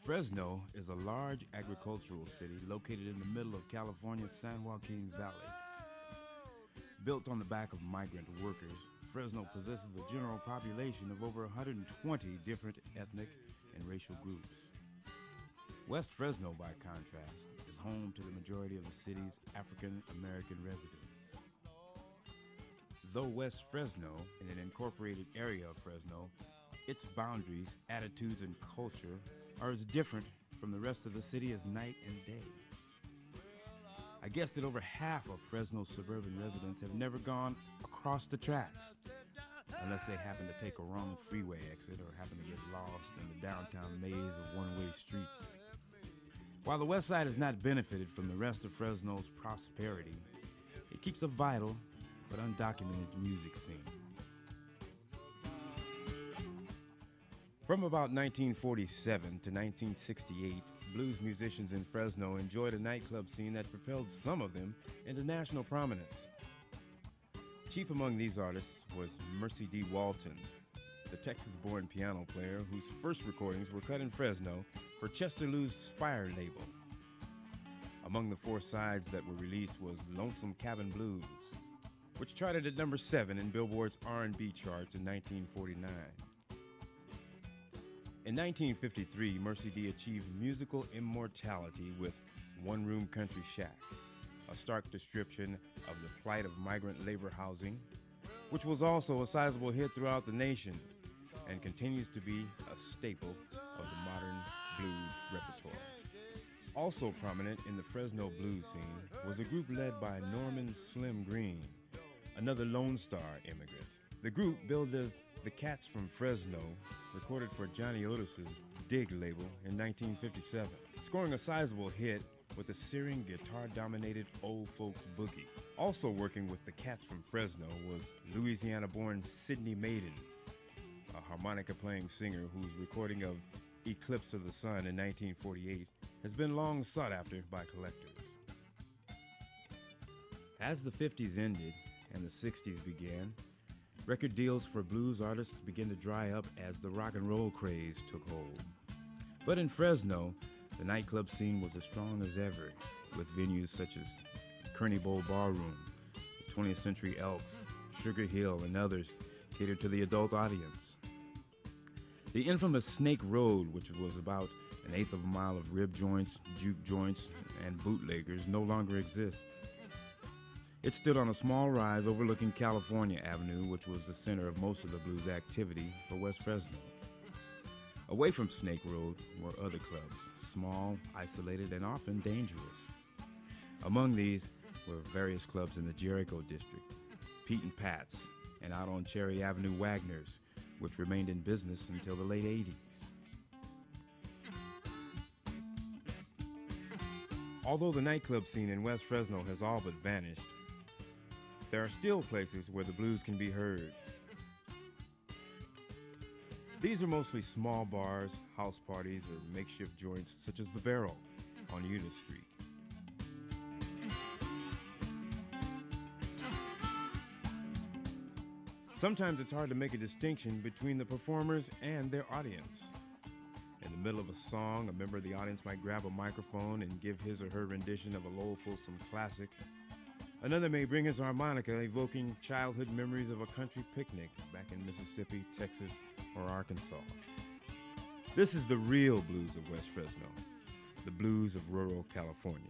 Fresno is a large agricultural city located in the middle of California's San Joaquin Valley. Built on the back of migrant workers, Fresno possesses a general population of over 120 different ethnic and racial groups. West Fresno, by contrast, is home to the majority of the city's African American residents. Though West Fresno is an incorporated area of Fresno, its boundaries, attitudes, and culture are as different from the rest of the city as night and day. I guess that over half of Fresno's suburban residents have never gone across the tracks, unless they happen to take a wrong freeway exit or happen to get lost in the downtown maze of one-way streets. While the West Side has not benefited from the rest of Fresno's prosperity, it keeps a vital but undocumented music scene. From about 1947 to 1968, blues musicians in Fresno enjoyed a nightclub scene that propelled some of them into national prominence. Chief among these artists was Mercy D. Walton, the Texas-born piano player whose first recordings were cut in Fresno for Chester Lou's Spire label. Among the four sides that were released was Lonesome Cabin Blues, which charted at number 7 in Billboard's R&B charts in 1949. In 1953, Mercy D achieved musical immortality with One Room Country Shack, a stark description of the plight of migrant labor housing, which was also a sizable hit throughout the nation and continues to be a staple of the modern blues repertoire. Also prominent in the Fresno blues scene was a group led by Norman Slim Green, another Lone Star immigrant. The group, billed as the Cats from Fresno, recorded for Johnny Otis's Dig label in 1957, scoring a sizable hit with the searing guitar-dominated Old Folks Boogie. Also working with the Cats from Fresno was Louisiana-born Sidney Maiden, a harmonica-playing singer whose recording of Eclipse of the Sun in 1948 has been long sought after by collectors. As the 50s ended and the 60s began, record deals for blues artists began to dry up as the rock and roll craze took hold. But in Fresno, the nightclub scene was as strong as ever, with venues such as Kearney Bowl Ballroom, the 20th Century Elks, Sugar Hill, and others catered to the adult audience. The infamous Snake Road, which was about an eighth of a mile of rib joints, juke joints, and bootleggers, no longer exists. It stood on a small rise overlooking California Avenue, which was the center of most of the blues activity for West Fresno. Away from Snake Road were other clubs, small, isolated, and often dangerous. Among these were various clubs in the Jericho district, Pete and Pat's, and out on Cherry Avenue Wagner's, which remained in business until the late 80s. Although the nightclub scene in West Fresno has all but vanished, there are still places where the blues can be heard. These are mostly small bars, house parties, or makeshift joints such as The Barrel on Eunice Street. Sometimes it's hard to make a distinction between the performers and their audience. In the middle of a song, a member of the audience might grab a microphone and give his or her rendition of a Lowell Fulsom classic. Another may bring his harmonica, evoking childhood memories of a country picnic back in Mississippi, Texas, or Arkansas. This is the real blues of West Fresno, the blues of rural California.